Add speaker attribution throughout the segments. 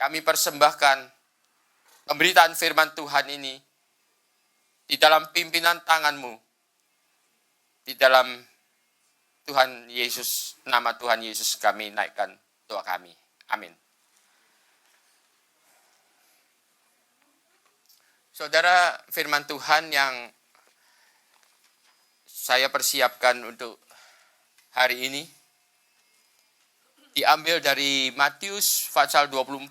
Speaker 1: kami persembahkan pemberitaan firman Tuhan ini di dalam pimpinan tangan-Mu, di dalam Tuhan Yesus, nama Tuhan Yesus kami naikkan doa kami. Amin. Saudara, firman Tuhan yang saya persiapkan untuk hari ini diambil dari Matius pasal 24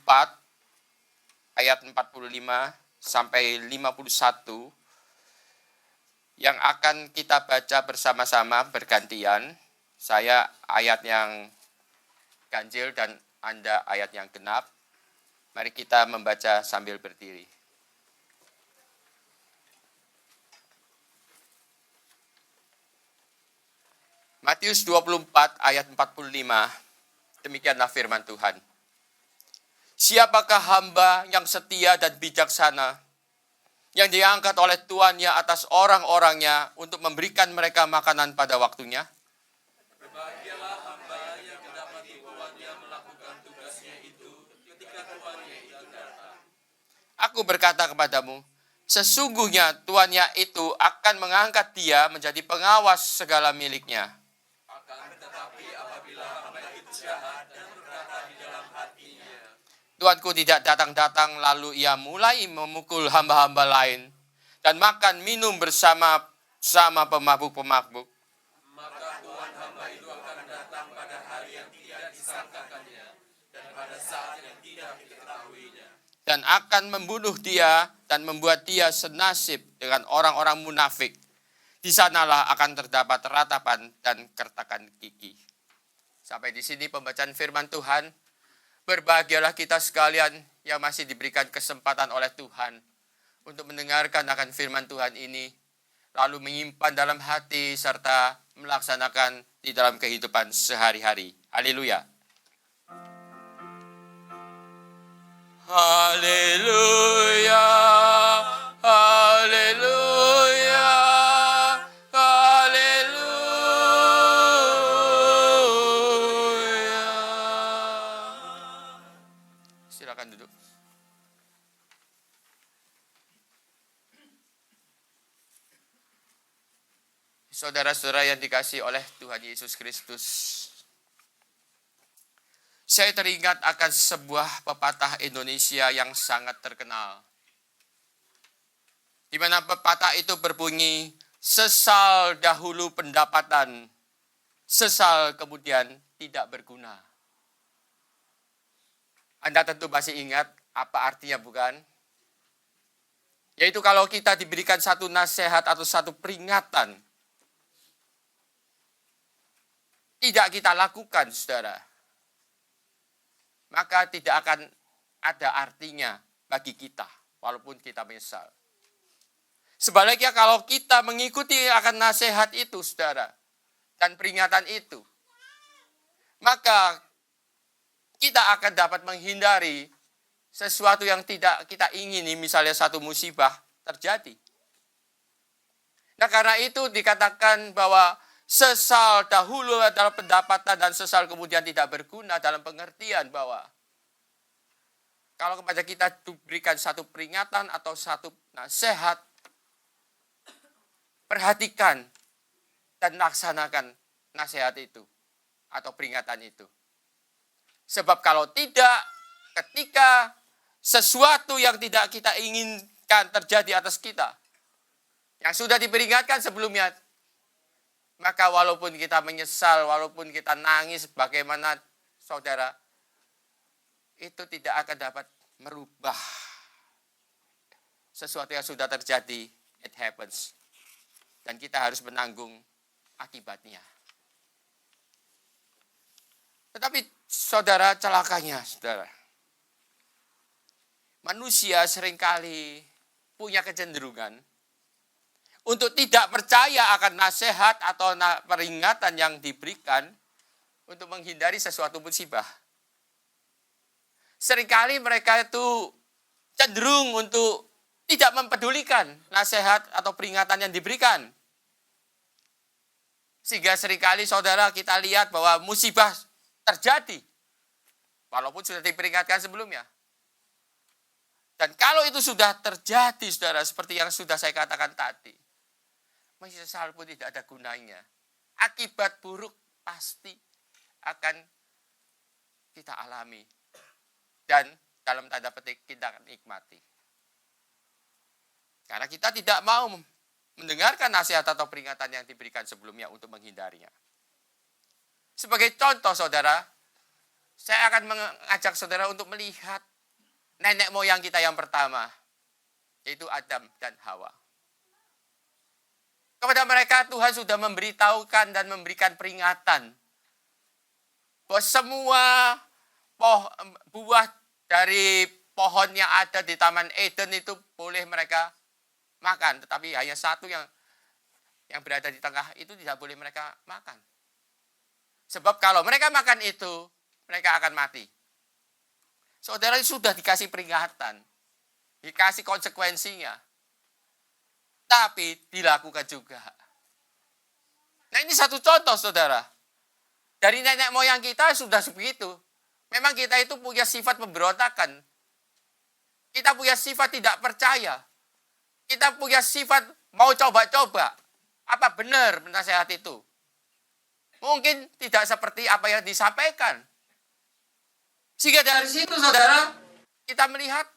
Speaker 1: ayat 45 sampai 51 yang akan kita baca bersama-sama bergantian. Saya ayat yang ganjil dan Anda ayat yang genap. Mari kita membaca sambil berdiri. Matius 24 ayat 45. Demikianlah firman Tuhan. Siapakah hamba yang setia dan bijaksana, yang diangkat oleh Tuannya atas orang-orangnya untuk memberikan mereka makanan pada waktunya?
Speaker 2: Berbahagialah hamba yang mendapati tuannya melakukan tugasnya itu ketika tuannya itu datang.
Speaker 1: Aku berkata kepadamu, sesungguhnya tuannya itu akan mengangkat dia menjadi pengawas segala miliknya.
Speaker 2: Jahat dan berkata di dalam hatinya,
Speaker 1: Tuanku tidak datang-datang lalu ia mulai memukul hamba-hamba lain dan makan minum bersama pemabuk-pemabuk.
Speaker 2: maka tuan hamba itu akan datang pada hari yang tidak disangkakannya dan pada saat yang tidak diketahuinya,
Speaker 1: Dan akan membunuh dia dan membuat dia senasib dengan orang-orang munafik. Di sanalah akan terdapat ratapan dan kertakan gigi. Sampai di sini pembacaan firman Tuhan. Berbahagialah kita sekalian yang masih diberikan kesempatan oleh Tuhan untuk mendengarkan akan firman Tuhan ini, lalu menyimpan dalam hati serta melaksanakan di dalam kehidupan sehari-hari. Haleluya. Haleluya. Haleluya. Silakan duduk. Saudara-saudara yang dikasihi oleh Tuhan Yesus Kristus, saya teringat akan sebuah pepatah Indonesia yang sangat terkenal, di mana pepatah itu berbunyi, sesal dahulu pendapatan, sesal kemudian tidak berguna. Anda tentu masih ingat apa artinya, bukan? Yaitu kalau kita diberikan satu nasihat atau satu peringatan, tidak kita lakukan, saudara, maka tidak akan ada artinya bagi kita, walaupun kita menyesal. Sebaliknya kalau kita mengikuti akan nasihat itu, saudara, dan peringatan itu, maka kita akan dapat menghindari sesuatu yang tidak kita ingini, misalnya satu musibah terjadi. Nah, karena itu dikatakan bahwa sesal dahulu adalah pendapatan dan sesal kemudian tidak berguna, dalam pengertian bahwa kalau kepada kita diberikan satu peringatan atau satu nasihat, perhatikan dan laksanakan nasihat itu atau peringatan itu. Sebab kalau tidak, ketika sesuatu yang tidak kita inginkan terjadi atas kita, yang sudah diperingatkan sebelumnya, maka walaupun kita menyesal, walaupun kita nangis, bagaimana saudara, itu tidak akan dapat merubah sesuatu yang sudah terjadi. It happens. Dan kita harus menanggung akibatnya. Tetapi saudara, celakanya, saudara, manusia seringkali punya kecenderungan untuk tidak percaya akan nasihat atau peringatan yang diberikan untuk menghindari sesuatu musibah. Seringkali mereka itu cenderung untuk tidak mempedulikan nasihat atau peringatan yang diberikan. Sehingga seringkali saudara kita lihat bahwa musibah terjadi, walaupun sudah diperingatkan sebelumnya. Dan kalau itu sudah terjadi, saudara, seperti yang sudah saya katakan tadi, menyesal pun tidak ada gunanya. Akibat buruk pasti akan kita alami. Dan dalam tanda petik kita akan nikmati. Karena kita tidak mau mendengarkan nasihat atau peringatan yang diberikan sebelumnya untuk menghindarinya. Sebagai contoh, saudara, saya akan mengajak saudara untuk melihat nenek moyang kita yang pertama, yaitu Adam dan Hawa. Kepada mereka Tuhan sudah memberitahukan dan memberikan peringatan bahwa semua buah dari pohon yang ada di Taman Eden itu boleh mereka makan, tetapi hanya satu yang berada di tengah itu tidak boleh mereka makan. Sebab kalau mereka makan itu, mereka akan mati. Saudara sudah dikasih peringatan, dikasih konsekuensinya, tapi dilakukan juga. Nah, ini satu contoh, saudara. Dari nenek moyang kita sudah begitu. Memang kita itu punya sifat pemberontakan. Kita punya sifat tidak percaya. Kita punya sifat mau coba-coba. Apa benar nasihat itu? Mungkin tidak seperti apa yang disampaikan. Sehingga dari situ, saudara, kita melihat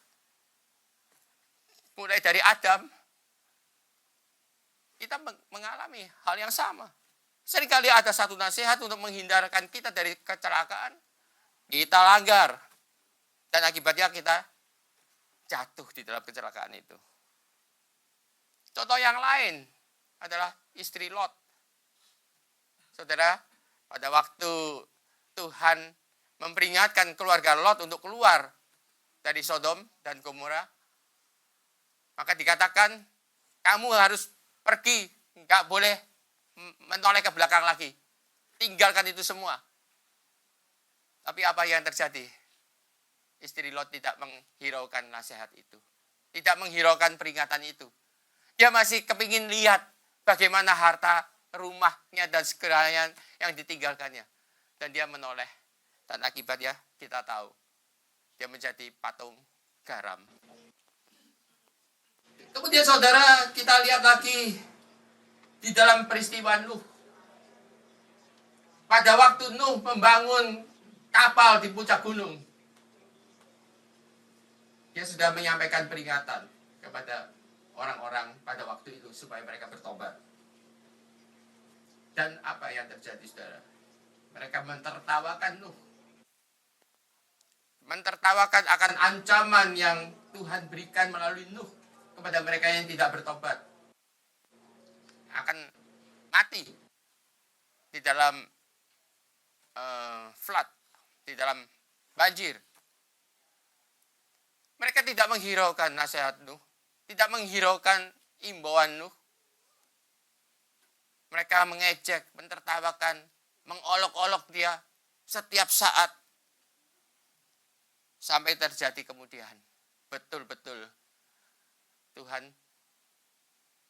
Speaker 1: mulai dari Adam, kita mengalami hal yang sama. Seringkali ada satu nasihat untuk menghindarkan kita dari kecelakaan, kita langgar. Dan akibatnya kita jatuh di dalam kecelakaan itu. Contoh yang lain adalah istri Lot. Saudara, pada waktu Tuhan memperingatkan keluarga Lot untuk keluar dari Sodom dan Gomora, maka dikatakan, kamu harus pergi, nggak boleh menoleh ke belakang lagi. Tinggalkan itu semua. Tapi apa yang terjadi? Istri Lot tidak menghiraukan nasihat itu. Tidak menghiraukan peringatan itu. Dia masih kepingin lihat bagaimana harta rumahnya dan segalanya yang ditinggalkannya. Dan dia menoleh. Dan akibatnya kita tahu. Dia menjadi patung garam. Kemudian saudara, kita lihat lagi di dalam peristiwa Nuh. Pada waktu Nuh membangun kapal di puncak gunung, dia sudah menyampaikan peringatan kepada orang-orang pada waktu itu supaya mereka bertobat. Dan apa yang terjadi, saudara? Mereka mentertawakan Nuh. Mentertawakan akan ancaman yang Tuhan berikan melalui Nuh kepada mereka yang tidak bertobat. Akan mati di dalam flood, di dalam banjir. Mereka tidak menghiraukan nasihat Nuh, tidak menghiraukan imbauan Nuh. Mereka mengejek, mentertawakan, mengolok-olok dia setiap saat. Sampai terjadi kemudian. Betul-betul Tuhan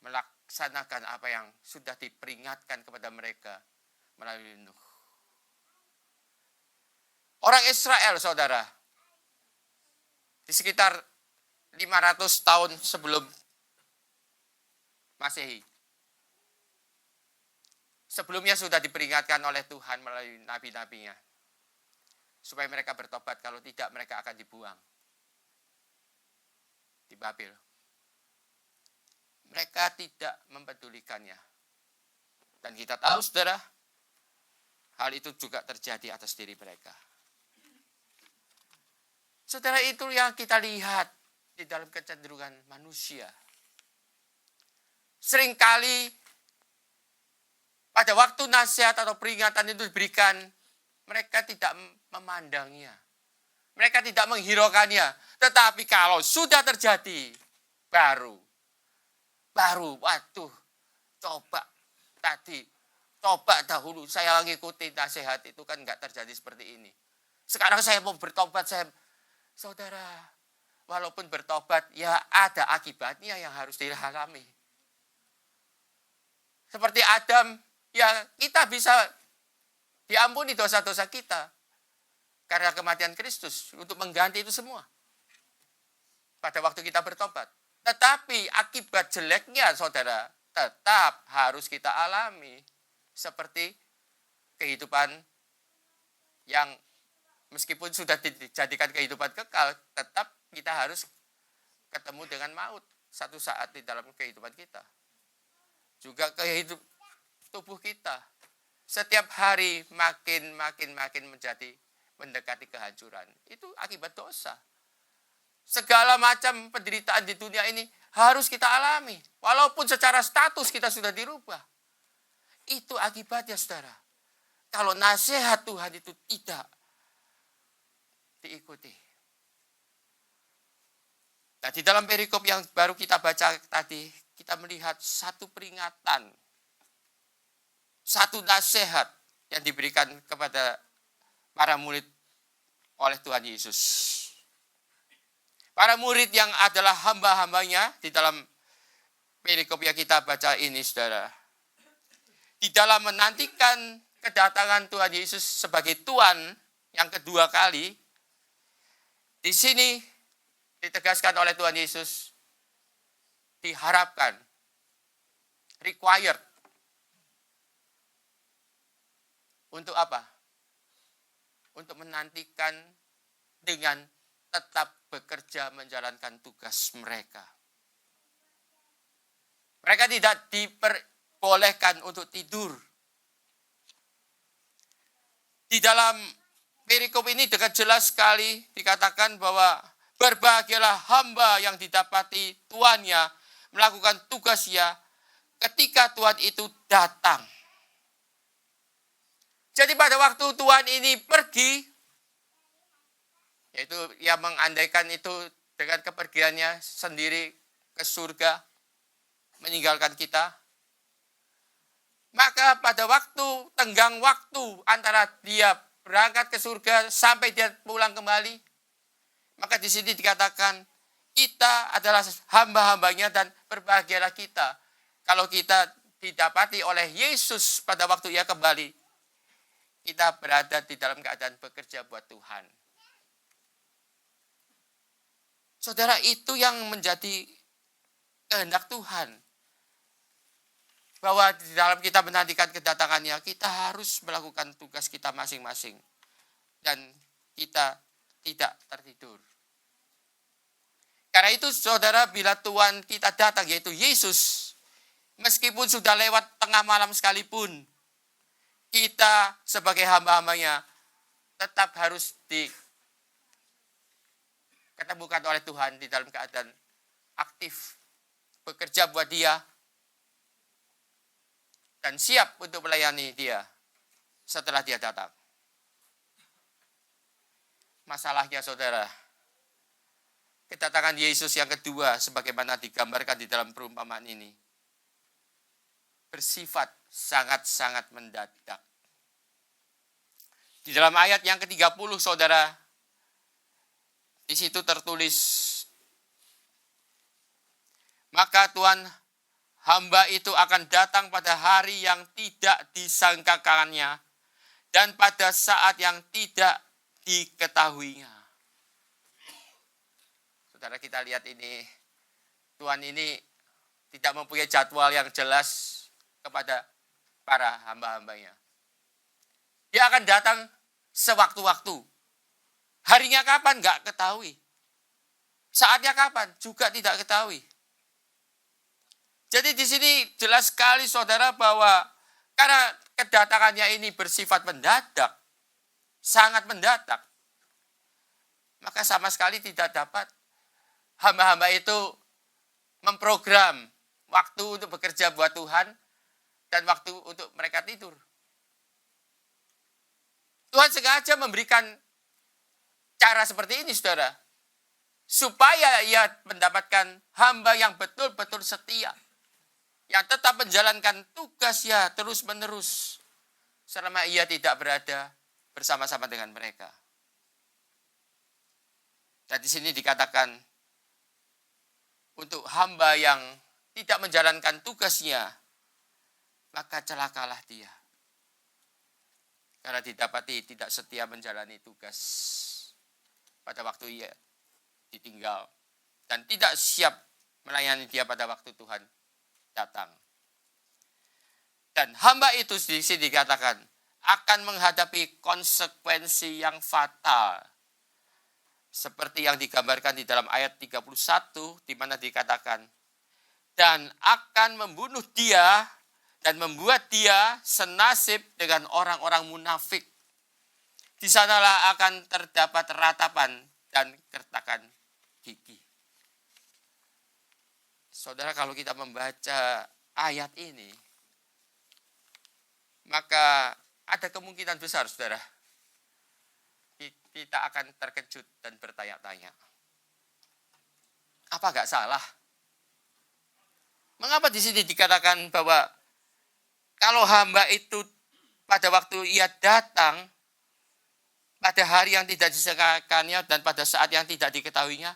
Speaker 1: melaksanakan apa yang sudah diperingatkan kepada mereka melalui Nuh. Orang Israel, saudara, di sekitar 500 tahun sebelum Masehi, sebelumnya sudah diperingatkan oleh Tuhan melalui nabi-nabinya, supaya mereka bertobat, kalau tidak mereka akan dibuang di Babel. Mereka tidak mempedulikannya. Dan kita tahu, saudara, hal itu juga terjadi atas diri mereka. Saudara, itu yang kita lihat di dalam kecenderungan manusia. Seringkali pada waktu nasihat atau peringatan itu diberikan, mereka tidak memandangnya. Mereka tidak menghiraukannya. Tetapi kalau sudah terjadi, baru, waduh, coba dahulu, saya ngikuti nasihat itu kan nggak terjadi seperti ini. Sekarang saya mau bertobat, saudara, walaupun bertobat, ya ada akibatnya yang harus dialami. Seperti Adam, ya kita bisa diampuni dosa-dosa kita karena kematian Kristus untuk mengganti itu semua. pada waktu kita bertobat. Tetapi akibat jeleknya saudara tetap harus kita alami. Seperti kehidupan yang meskipun sudah dijadikan kehidupan kekal, tetap kita harus ketemu dengan maut satu saat di dalam kehidupan kita. Juga kehidupan tubuh kita setiap hari makin menjadi mendekati kehancuran. Itu akibat dosa. Segala macam penderitaan di dunia ini harus kita alami. Walaupun secara status kita sudah dirubah. Itu akibatnya saudara. Kalau nasihat Tuhan itu tidak diikuti. Nah, di dalam perikop yang baru kita baca tadi, kita melihat satu peringatan, satu nasihat yang diberikan kepada para murid oleh Tuhan Yesus. Para murid yang adalah hamba-hambanya di dalam perikop yang kita baca ini, saudara. Di dalam menantikan kedatangan Tuhan Yesus sebagai Tuhan yang kedua kali, di sini ditegaskan oleh Tuhan Yesus, diharapkan, required. Untuk apa? Untuk menantikan dengan tetap bekerja menjalankan tugas mereka. Mereka tidak diperbolehkan untuk tidur. Di dalam perikop ini dengan jelas sekali dikatakan bahwa berbahagialah hamba yang didapati tuannya melakukan tugasnya ketika Tuhan itu datang. Jadi pada waktu Tuhan ini pergi, yaitu yang mengandaikan itu dengan kepergiannya sendiri ke surga, meninggalkan kita. Maka pada waktu, tenggang waktu antara dia berangkat ke surga sampai dia pulang kembali, maka di sini dikatakan kita adalah hamba-hambanya dan berbahagialah kita. Kalau kita didapati oleh Yesus pada waktu ia kembali, kita berada di dalam keadaan bekerja buat Tuhan. Saudara, itu yang menjadi kehendak Tuhan. Bahwa di dalam kita menantikan kedatangannya, kita harus melakukan tugas kita masing-masing. Dan kita tidak tertidur. Karena itu saudara, bila Tuhan kita datang, yaitu Yesus, meskipun sudah lewat tengah malam sekalipun, kita sebagai hamba-hambanya tetap harus diketemukan oleh Tuhan di dalam keadaan aktif, bekerja buat Dia, dan siap untuk melayani Dia setelah Dia datang. Masalahnya saudara, kedatangan Yesus yang kedua sebagaimana digambarkan di dalam perumpamaan ini bersifat sangat-sangat mendadak. Di dalam ayat yang ke-30 saudara, di situ tertulis, maka Tuhan hamba itu akan datang pada hari yang tidak disangkakannya dan pada saat yang tidak diketahuinya. Saudara, kita lihat ini, Tuhan ini tidak mempunyai jadwal yang jelas kepada para hamba-hambanya. Dia akan datang sewaktu-waktu. Harinya kapan? Enggak ketahui. Saatnya kapan? Juga tidak ketahui. Jadi di sini jelas sekali saudara bahwa karena kedatangannya ini bersifat mendadak, sangat mendadak, maka sama sekali tidak dapat hamba-hamba itu memprogram waktu untuk bekerja buat Tuhan dan waktu untuk mereka tidur. Tuhan sengaja memberikan cara seperti ini, saudara, supaya ia mendapatkan hamba yang betul-betul setia, yang tetap menjalankan tugasnya terus-menerus selama ia tidak berada bersama-sama dengan mereka. Dan di sini dikatakan untuk hamba yang tidak menjalankan tugasnya, maka celakalah dia. Karena didapati tidak setia menjalani tugas pada waktu ia ditinggal dan tidak siap melayani dia pada waktu Tuhan datang. Dan hamba itu di sini dikatakan akan menghadapi konsekuensi yang fatal. Seperti yang digambarkan di dalam ayat 31 di mana dikatakan, dan akan membunuh dia dan membuat dia senasib dengan orang-orang munafik. Di sanalah akan terdapat ratapan dan kertakan gigi. Saudara, kalau kita membaca ayat ini, maka ada kemungkinan besar, saudara, kita akan terkejut dan bertanya-tanya. Apa nggak salah? Mengapa di sini dikatakan bahwa kalau hamba itu pada waktu ia datang, pada hari yang tidak disangkakannya dan pada saat yang tidak diketahuinya,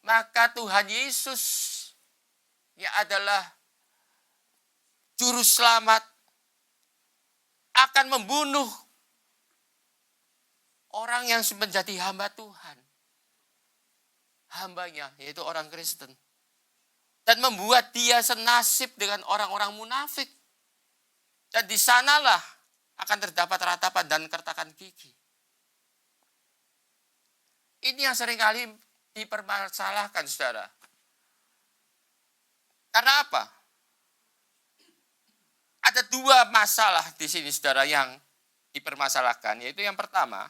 Speaker 1: maka Tuhan Yesus yang adalah juru selamat akan membunuh orang yang menjadi hamba Tuhan. Hambanya, yaitu orang Kristen. Dan membuat dia senasib dengan orang-orang munafik. Dan di sanalah akan terdapat ratapan dan kertakan gigi. Ini yang seringkali dipermasalahkan, saudara. Karena apa? Ada dua masalah di sini, saudara, yang dipermasalahkan. Yaitu yang pertama,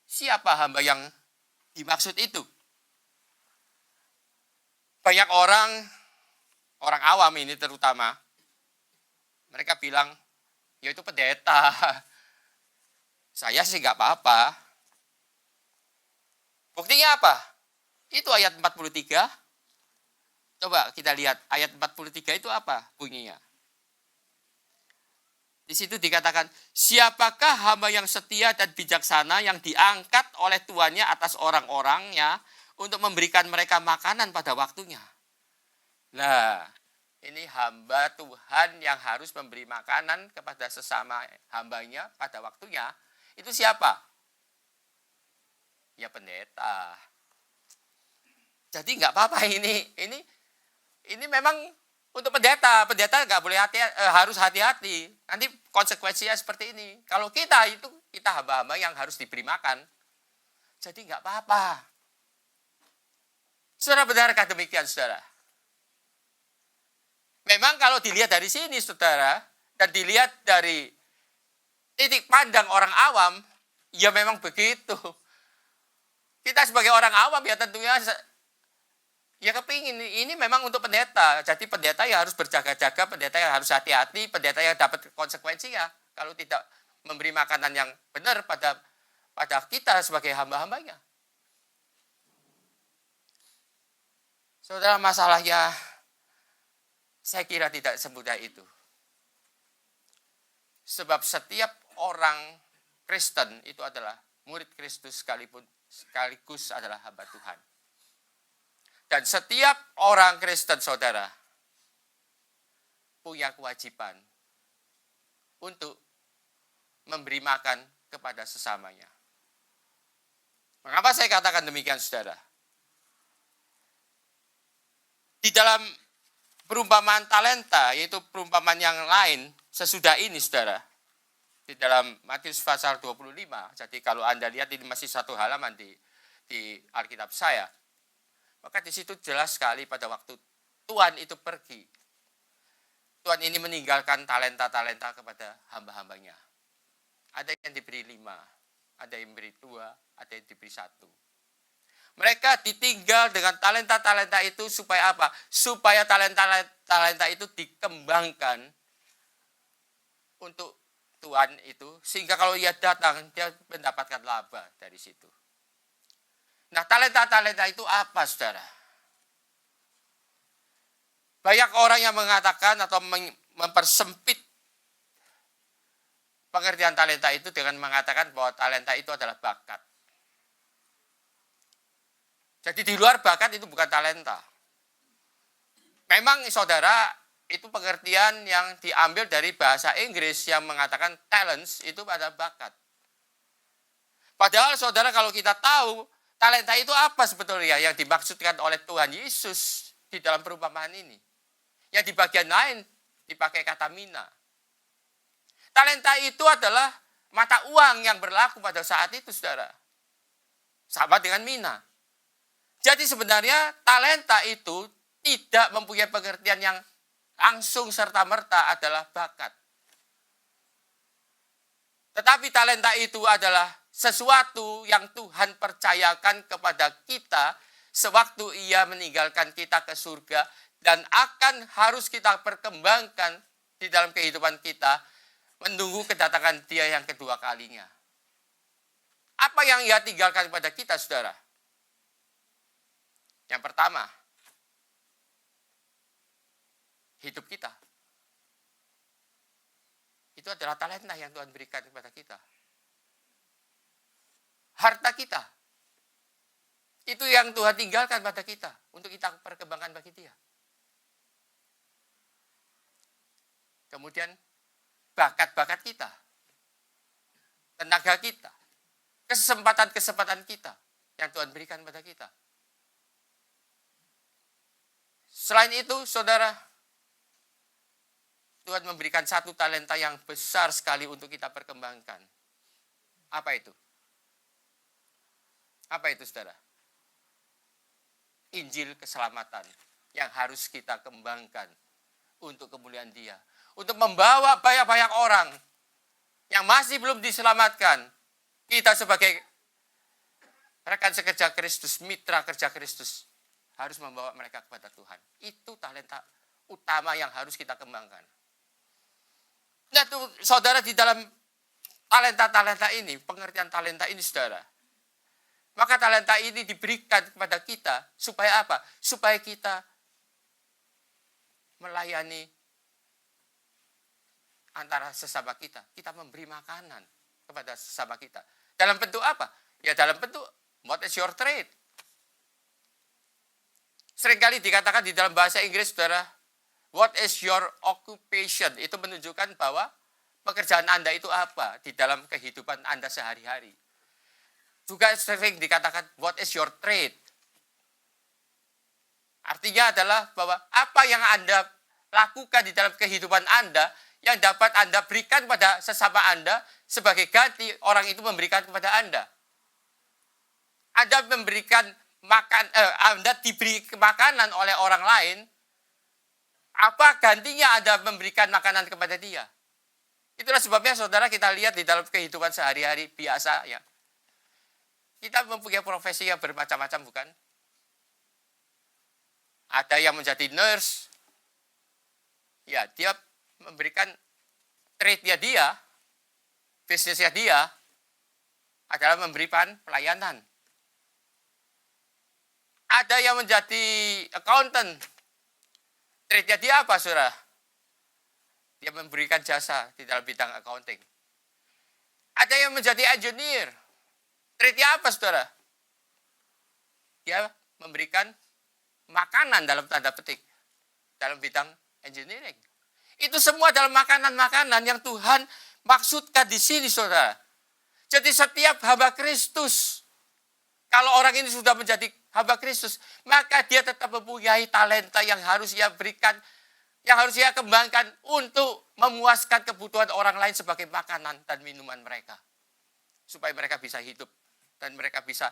Speaker 1: siapa hamba yang dimaksud itu? Banyak orang awam ini terutama, mereka bilang, ya itu pendeta. Saya sih nggak apa-apa. Buktinya apa? Itu ayat 43. Coba kita lihat ayat 43 itu apa bunyinya. Di situ dikatakan, siapakah hamba yang setia dan bijaksana yang diangkat oleh tuannya atas orang-orangnya untuk memberikan mereka makanan pada waktunya. Nah, ini hamba Tuhan yang harus memberi makanan kepada sesama hambanya pada waktunya. Itu siapa? Ya pendeta. Jadi nggak apa-apa ini memang untuk pendeta nggak boleh harus hati-hati. Nanti konsekuensinya seperti ini. Kalau kita hamba-hamba yang harus diberi makan. Jadi nggak apa-apa. Saudara, benarkah demikian, saudara? Memang kalau dilihat dari sini, saudara, dan dilihat dari titik pandang orang awam, ya memang begitu. Kita sebagai orang awam ya tentunya ya kepingin ini memang untuk pendeta. Jadi pendeta ya harus berjaga-jaga, pendeta yang harus hati-hati, pendeta yang dapat konsekuensinya kalau tidak memberi makanan yang benar pada kita sebagai hamba-hambanya. Saudara, masalahnya saya kira tidak semudah itu. Sebab setiap orang Kristen itu adalah murid Kristus sekaligus adalah hamba Tuhan. Dan setiap orang Kristen, saudara, punya kewajiban untuk memberi makan kepada sesamanya. Mengapa saya katakan demikian, saudara? Di dalam perumpamaan talenta, yaitu perumpamaan yang lain, sesudah ini, saudara, di dalam Matius pasal 25, jadi kalau Anda lihat ini masih satu halaman di Alkitab saya, maka di situ jelas sekali pada waktu Tuhan itu pergi. Tuhan ini meninggalkan talenta-talenta kepada hamba-hambanya. Ada yang diberi 5, ada yang diberi 2, ada yang diberi 1. Mereka ditinggal dengan talenta-talenta itu supaya apa? Supaya talenta itu dikembangkan untuk Tuhan itu. Sehingga kalau ia datang, dia mendapatkan laba dari situ. Nah, talenta-talenta itu apa, saudara? Banyak orang yang mengatakan atau mempersempit pengertian talenta itu dengan mengatakan bahwa talenta itu adalah bakat. Jadi di luar bakat itu bukan talenta. Memang, saudara, itu pengertian yang diambil dari bahasa Inggris yang mengatakan talents itu adalah bakat. Padahal, saudara, kalau kita tahu Talenta itu apa sebetulnya yang dimaksudkan oleh Tuhan Yesus di dalam perumpamaan ini? Yang di bagian lain dipakai kata mina. Talenta itu adalah mata uang yang berlaku pada saat itu, saudara. Sama dengan mina. Jadi sebenarnya talenta itu tidak mempunyai pengertian yang langsung serta-merta adalah bakat. Tetapi talenta itu adalah sesuatu yang Tuhan percayakan kepada kita sewaktu Ia meninggalkan kita ke surga dan akan harus kita perkembangkan di dalam kehidupan kita menunggu kedatangan Dia yang kedua kalinya. Apa yang Ia tinggalkan kepada kita, saudara? Yang pertama, hidup kita. Itu adalah talenta yang Tuhan berikan kepada kita. Harta kita. Itu yang Tuhan tinggalkan pada kita untuk kita perkembangkan bagi Dia. Kemudian bakat-bakat kita. Tenaga kita. Kesempatan-kesempatan kita yang Tuhan berikan pada kita. Selain itu, saudara, Tuhan memberikan satu talenta yang besar sekali untuk kita perkembangkan. Apa itu? Apa itu, saudara? Injil keselamatan yang harus kita kembangkan untuk kemuliaan Dia. Untuk membawa banyak-banyak orang yang masih belum diselamatkan. Kita sebagai rekan sekerja Kristus, mitra kerja Kristus, harus membawa mereka kepada Tuhan. Itu talenta utama yang harus kita kembangkan. Nah, tuh, saudara, di dalam talenta-talenta ini, pengertian talenta ini, saudara, maka talenta ini diberikan kepada kita supaya apa? Supaya kita melayani antara sesama kita. Kita memberi makanan kepada sesama kita. Dalam bentuk apa? Ya dalam bentuk, what is your trade? Seringkali dikatakan di dalam bahasa Inggris, saudara, what is your occupation? Itu menunjukkan bahwa pekerjaan Anda itu apa di dalam kehidupan Anda sehari-hari. Juga sering dikatakan, what is your trade? Artinya adalah bahwa apa yang Anda lakukan di dalam kehidupan Anda, yang dapat Anda berikan pada sesama Anda, sebagai ganti orang itu memberikan kepada Anda. Anda memberikan Anda diberi makanan oleh orang lain, apa gantinya Anda memberikan makanan kepada dia? Itulah sebabnya, saudara, kita lihat di dalam kehidupan sehari-hari biasa, ya. Kita mempunyai profesi yang bermacam-macam, bukan? Ada yang menjadi nurse, ya, dia memberikan trade-nya dia, bisnisnya dia, adalah memberikan pelayanan. Ada yang menjadi accountant, trade-nya dia apa, saudara? Dia memberikan jasa di dalam bidang accounting. Ada yang menjadi engineer, trade-nya apa, saudara? Dia memberikan makanan dalam tanda petik dalam bidang engineering. Itu semua dalam makanan-makanan yang Tuhan maksudkan di sini, saudara. Jadi setiap hamba Kristus, kalau orang ini sudah menjadi hamba Kristus, maka dia tetap mempunyai talenta yang harus ia berikan, yang harus ia kembangkan untuk memuaskan kebutuhan orang lain sebagai makanan dan minuman mereka. Supaya mereka bisa hidup dan mereka bisa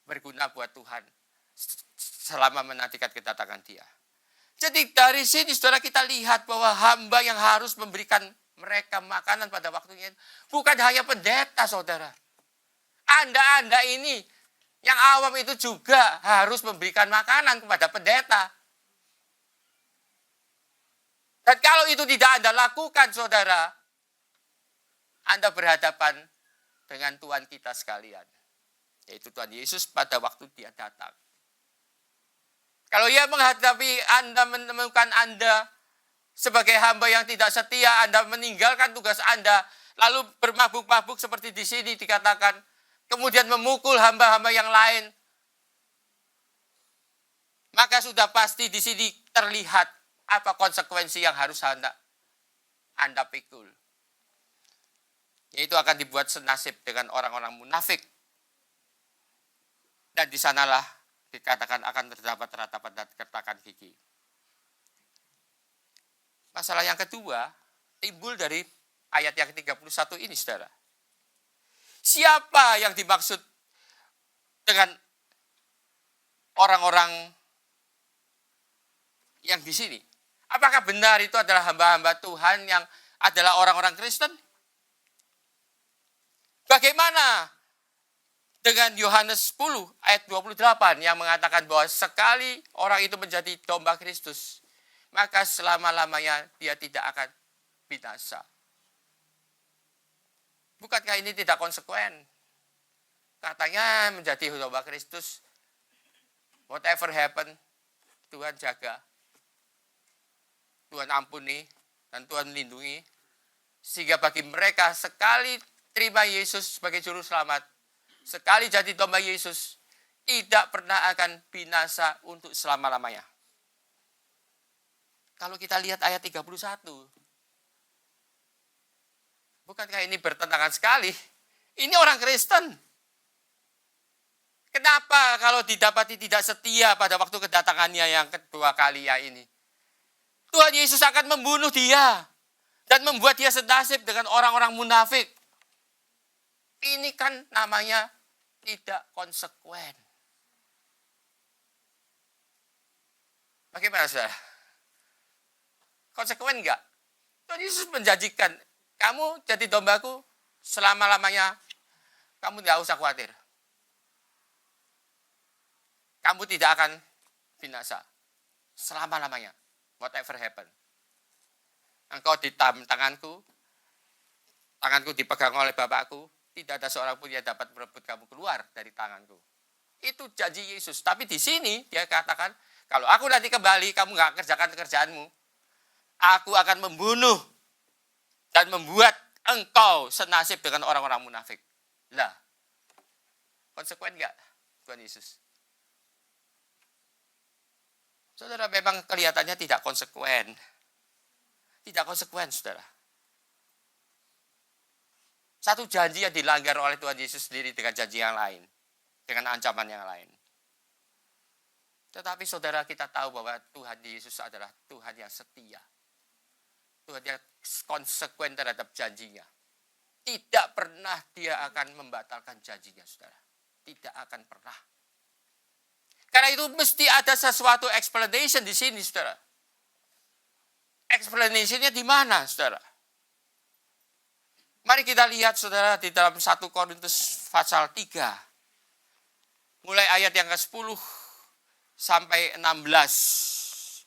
Speaker 1: berguna buat Tuhan selama menantikan kedatangan Dia. Jadi dari sini, saudara, kita lihat bahwa hamba yang harus memberikan mereka makanan pada waktunya bukan hanya pendeta, saudara. Anda ini yang awam itu juga harus memberikan makanan kepada pendeta. Dan kalau itu tidak Anda lakukan, saudara, Anda berhadapan dengan Tuhan kita sekalian, yaitu Tuhan Yesus pada waktu Dia datang. Kalau Ia menghadapi Anda, menemukan Anda sebagai hamba yang tidak setia, Anda meninggalkan tugas Anda, lalu bermabuk-mabuk seperti di sini dikatakan, kemudian memukul hamba-hamba yang lain, maka sudah pasti di sini terlihat apa konsekuensi yang harus Anda pikul. Yaitu akan dibuat senasib dengan orang-orang munafik Dan di sanalah dikatakan akan terdapat ratapan dan kertakan gigi. Masalah yang kedua timbul dari ayat yang 31 ini, saudara. Siapa yang dimaksud dengan orang-orang yang di sini? Apakah benar itu adalah hamba-hamba Tuhan yang adalah orang-orang Kristen? Bagaimana dengan Yohanes 10 ayat 28 yang mengatakan bahwa sekali orang itu menjadi domba Kristus, maka selama-lamanya dia tidak akan binasa. Bukankah ini tidak konsekuen? Katanya menjadi domba Kristus, whatever happen, Tuhan jaga, Tuhan ampuni, dan Tuhan lindungi. Sehingga bagi mereka sekali terima Yesus sebagai juru selamat, sekali jadi domba Yesus, tidak pernah akan binasa untuk selama-lamanya. Kalau kita lihat ayat 31, bukankah ini bertentangan sekali? Ini orang Kristen. Kenapa kalau didapati tidak setia pada waktu kedatangannya yang kedua kali ya ini? Tuhan Yesus akan membunuh dia dan membuat dia senasib dengan orang-orang munafik. Ini kan namanya tidak konsekuen. Bagaimana, saudara? Konsekuen enggak? Tuhan Yesus menjanjikan, kamu jadi dombaku selama-lamanya, kamu tidak usah khawatir. Kamu tidak akan binasa selama-lamanya. Whatever happen. Engkau di tanganku dipegang oleh Bapakku, tidak ada seorang pun yang dapat merebut kamu keluar dari tanganku. Itu janji Yesus. Tapi di sini dia katakan, kalau aku nanti kembali, kamu nggak kerjakan pekerjaanmu, aku akan membunuh dan membuat engkau senasib dengan orang-orang munafik. Lah, konsekuen nggak Tuhan Yesus? Saudara, memang kelihatannya tidak konsekuen. Tidak konsekuen, saudara. Satu janji yang dilanggar oleh Tuhan Yesus sendiri dengan janji yang lain. Dengan ancaman yang lain. Tetapi saudara, kita tahu bahwa Tuhan Yesus adalah Tuhan yang setia. Tuhan yang konsekuen terhadap janjinya. Tidak pernah dia akan membatalkan janjinya, saudara. Tidak akan pernah. Karena itu mesti ada sesuatu explanation di sini, saudara. Explanation-nya di mana, saudara? Mari kita lihat, saudara, di dalam 1 Korintus pasal 3. Mulai ayat yang ke-10 sampai 16.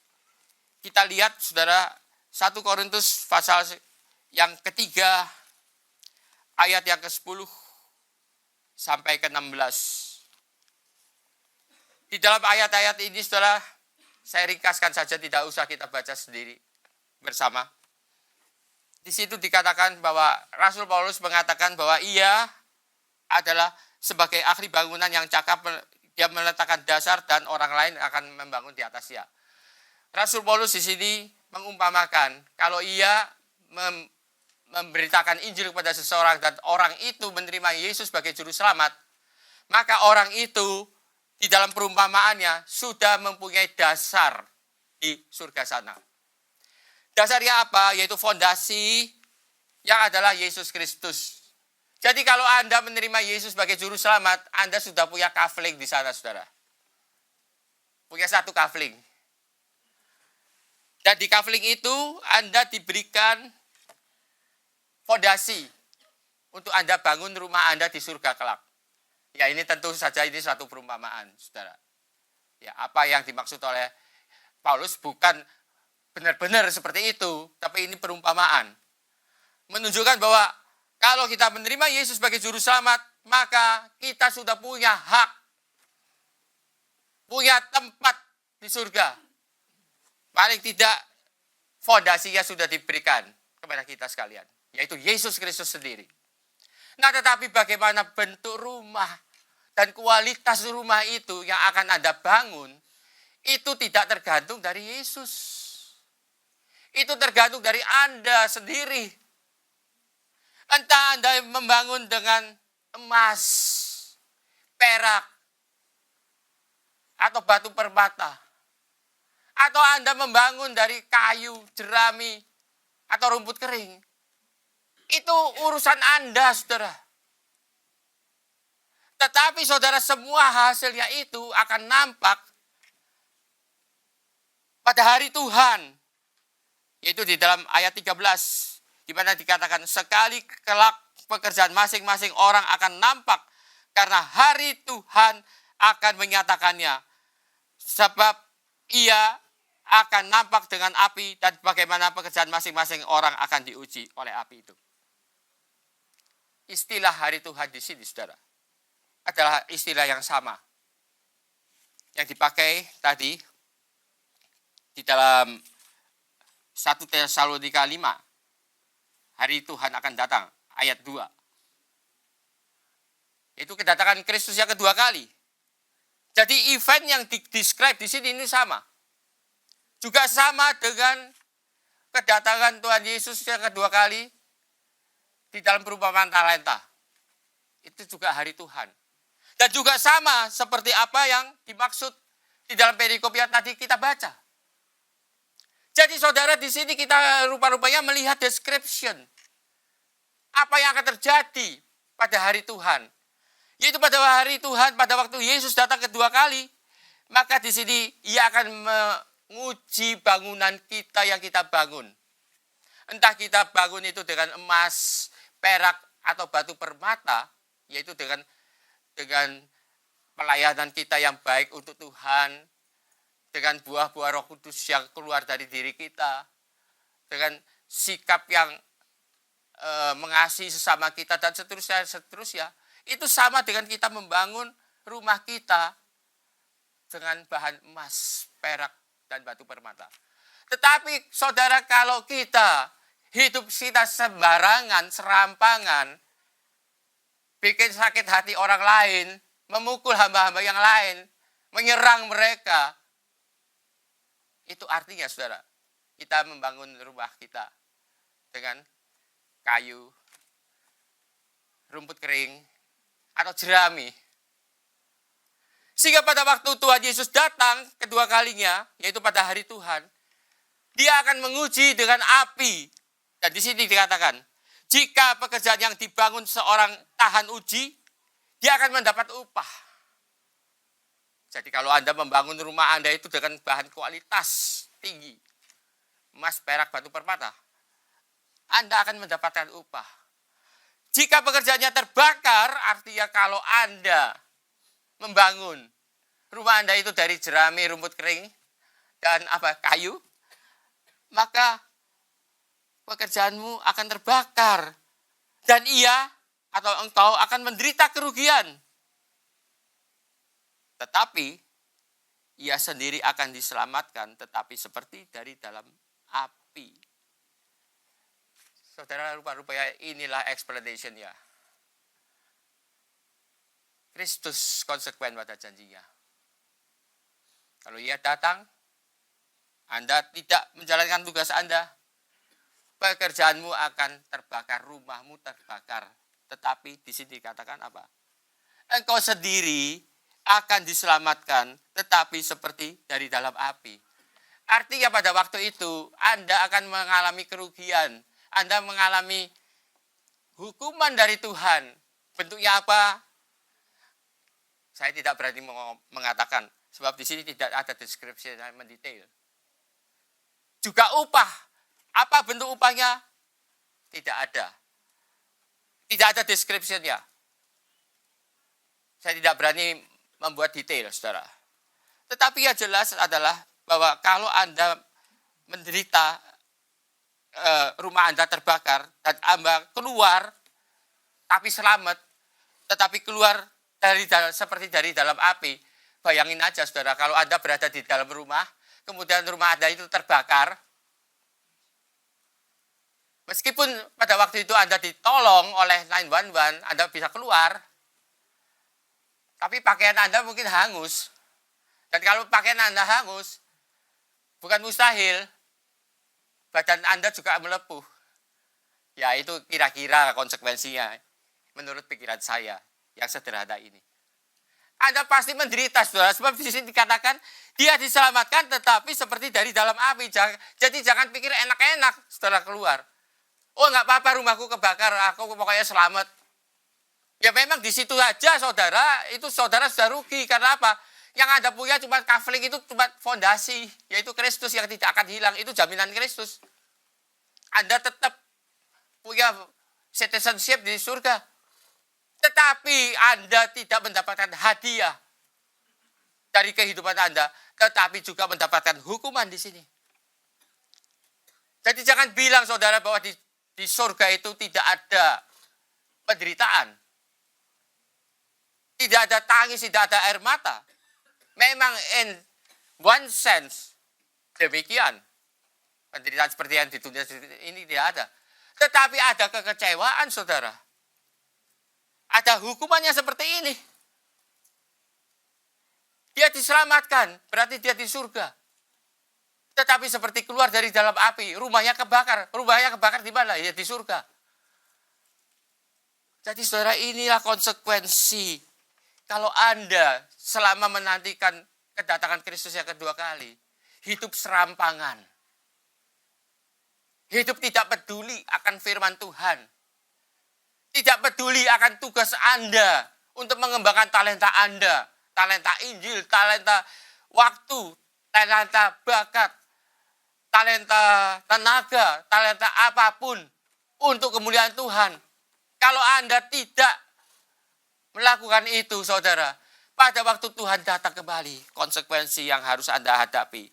Speaker 1: Kita lihat, saudara, 1 Korintus pasal yang ketiga, ayat yang ke-10 sampai ke-16. Di dalam ayat-ayat ini, saudara, saya ringkaskan saja, tidak usah kita baca sendiri bersama. Di situ dikatakan bahwa Rasul Paulus mengatakan bahwa ia adalah sebagai ahli bangunan yang cakap, dia meletakkan dasar dan orang lain akan membangun di atasnya. Rasul Paulus di sini mengumpamakan kalau ia memberitakan Injil kepada seseorang dan orang itu menerima Yesus sebagai juru selamat, maka orang itu di dalam perumpamaannya sudah mempunyai dasar di surga sana. Dasarnya apa? Yaitu fondasi yang adalah Yesus Kristus. Jadi kalau Anda menerima Yesus sebagai juru selamat, Anda sudah punya kafling di sana, saudara. Punya satu kafling. Dan di kafling itu Anda diberikan fondasi untuk Anda bangun rumah Anda di surga kelak. Ya, ini tentu saja ini suatu perumpamaan, saudara. Ya, apa yang dimaksud oleh Paulus bukan benar-benar seperti itu, tapi ini perumpamaan. Menunjukkan bahwa kalau kita menerima Yesus sebagai juru selamat, maka kita sudah punya hak, punya tempat di surga. Paling tidak fondasinya sudah diberikan kepada kita sekalian, yaitu Yesus Kristus sendiri. Nah, tetapi bagaimana bentuk rumah dan kualitas rumah itu yang akan Anda bangun, itu tidak tergantung dari Yesus. Itu tergantung dari Anda sendiri. Entah Anda membangun dengan emas, perak, atau batu permata, atau Anda membangun dari kayu, jerami, atau rumput kering, itu urusan Anda, saudara. Tetapi saudara, semua hasilnya itu akan nampak pada hari Tuhan. Yaitu di dalam ayat 13, di mana dikatakan, sekali kelak pekerjaan masing-masing orang akan nampak, karena hari Tuhan akan menyatakannya. Sebab ia akan nampak dengan api, dan bagaimana pekerjaan masing-masing orang akan diuji oleh api itu. Istilah hari Tuhan di sini, saudara, adalah istilah yang sama yang dipakai tadi di dalam 1 Tesalonika 5. Hari Tuhan akan datang, ayat 2. Itu kedatangan Kristus yang kedua kali. Jadi event yang di-describe di sini ini sama. Juga sama dengan kedatangan Tuhan Yesus yang kedua kali di dalam perumpamaan talenta. Itu juga hari Tuhan. Dan juga sama seperti apa yang dimaksud di dalam perikop yang tadi kita baca. Jadi saudara, di sini kita rupa-rupanya melihat description apa yang akan terjadi pada hari Tuhan. Yaitu pada hari Tuhan, pada waktu Yesus datang kedua kali, maka di sini ia akan menguji bangunan kita yang kita bangun. Entah kita bangun itu dengan emas, perak, atau batu permata, yaitu dengan pelayanan kita yang baik untuk Tuhan, dengan buah-buah Roh Kudus yang keluar dari diri kita, dengan sikap yang mengasihi sesama kita, dan seterusnya. Itu sama dengan kita membangun rumah kita dengan bahan emas, perak, dan batu permata. Tetapi saudara, kalau kita hidup kita sembarangan, serampangan, bikin sakit hati orang lain, memukul hamba-hamba yang lain, menyerang mereka, itu artinya, saudara, kita membangun rumah kita dengan kayu, rumput kering, atau jerami. Sehingga pada waktu Tuhan Yesus datang kedua kalinya, yaitu pada hari Tuhan, dia akan menguji dengan api. Dan di sini dikatakan, jika pekerjaan yang dibangun seorang tahan uji, dia akan mendapat upah. Jadi kalau Anda membangun rumah Anda itu dengan bahan kualitas tinggi, emas, perak, batu permata, Anda akan mendapatkan upah. Jika pekerjaannya terbakar, artinya kalau Anda membangun rumah Anda itu dari jerami, rumput kering, dan kayu, maka pekerjaanmu akan terbakar. Dan ia atau engkau akan menderita kerugian. Tetapi ia sendiri akan diselamatkan, tetapi seperti dari dalam api. Saudara, rupa-rupanya inilah explanation-nya. Kristus konsekuen pada janjinya. Kalau ia datang, Anda tidak menjalankan tugas Anda, pekerjaanmu akan terbakar, rumahmu terbakar. Tetapi di sini dikatakan apa? Engkau sendiri akan diselamatkan, tetapi seperti dari dalam api. Artinya pada waktu itu Anda akan mengalami kerugian, Anda mengalami hukuman dari Tuhan. Bentuknya apa? Saya tidak berani mengatakan, sebab di sini tidak ada deskripsi yang mendetail. Juga upah. Apa bentuk upahnya? Tidak ada. Tidak ada deskripsinya. Saya tidak berani membuat detail, saudara. Tetapi yang jelas adalah bahwa kalau Anda menderita, rumah Anda terbakar, dan Anda keluar, tapi selamat, tetapi keluar seperti dari dalam api. Bayangin aja, saudara, kalau Anda berada di dalam rumah, kemudian rumah Anda itu terbakar, meskipun pada waktu itu Anda ditolong oleh 911, Anda bisa keluar, tapi pakaian Anda mungkin hangus. Dan kalau pakaian Anda hangus, bukan mustahil, badan Anda juga melepuh. Ya, itu kira-kira konsekuensinya menurut pikiran saya yang sederhana ini. Anda pasti menderita, saudara. Sebab di sini dikatakan, dia diselamatkan tetapi seperti dari dalam api. Jadi jangan pikir enak-enak setelah keluar. Oh, nggak apa-apa, rumahku kebakar, aku pokoknya selamat. Ya memang di situ aja, saudara, itu saudara sudah rugi. Karena apa? Yang Anda punya cuma kafling, itu cuma fondasi, yaitu Kristus yang tidak akan hilang. Itu jaminan Kristus. Anda tetap punya citizenship di surga. Tetapi Anda tidak mendapatkan hadiah dari kehidupan Anda, tetapi juga mendapatkan hukuman di sini. Jadi jangan bilang, saudara, bahwa di surga itu tidak ada penderitaan. Tidak ada tangis, tidak ada air mata. Memang in one sense demikian. Penderitaan seperti yang di dunia ini tidak ada. Tetapi ada kekecewaan, saudara. Ada hukumannya seperti ini. Dia diselamatkan, berarti dia di surga. Tetapi seperti keluar dari dalam api, rumahnya kebakar. Rumahnya kebakar di mana? Ya di surga. Jadi saudara, inilah konsekuensi kalau Anda selama menantikan kedatangan Kristus yang kedua kali, hidup serampangan. Hidup tidak peduli akan firman Tuhan. Tidak peduli akan tugas Anda untuk mengembangkan talenta Anda. Talenta Injil, talenta waktu, talenta bakat, talenta tenaga, talenta apapun untuk kemuliaan Tuhan. Kalau Anda tidak melakukan itu, saudara, pada waktu Tuhan datang kembali, konsekuensi yang harus Anda hadapi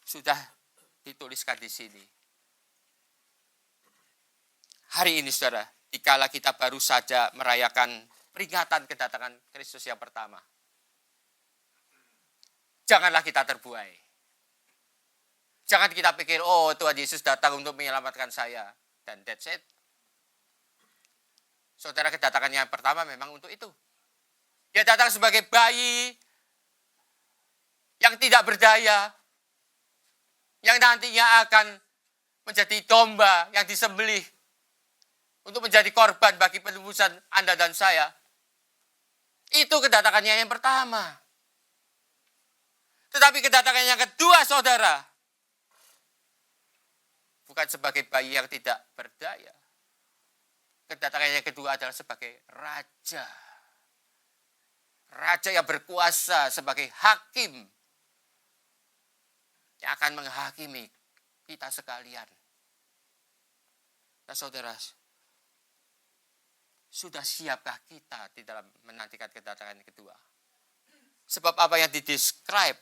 Speaker 1: sudah dituliskan di sini. Hari ini, saudara, dikala kita baru saja merayakan peringatan kedatangan Kristus yang pertama, janganlah kita terbuai. Jangan kita pikir, oh Tuhan Yesus datang untuk menyelamatkan saya, dan that's it. Saudara, kedatangan yang pertama memang untuk itu. Dia datang sebagai bayi yang tidak berdaya, yang nantinya akan menjadi domba yang disembelih untuk menjadi korban bagi penebusan Anda dan saya. Itu kedatangannya yang pertama. Tetapi kedatangan yang kedua, saudara, bukan sebagai bayi yang tidak berdaya. Kedatangan yang kedua adalah sebagai raja. Raja yang berkuasa sebagai hakim yang akan menghakimi kita sekalian. Nah, saudara, sudah siapkah kita di dalam menantikan kedatangan yang kedua? Sebab apa yang didescribe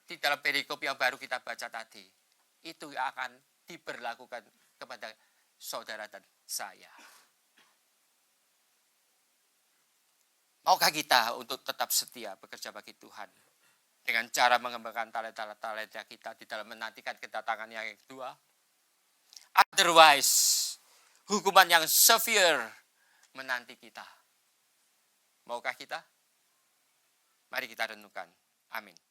Speaker 1: di dalam perikop yang baru kita baca tadi, itu yang akan diberlakukan kepada saudara dan saya. Maukah kita untuk tetap setia bekerja bagi Tuhan dengan cara mengembangkan talenta-talenta kita di dalam menantikan kedatangan yang kedua? Otherwise, hukuman yang severe menanti kita. Maukah kita? Mari kita renungkan. Amin.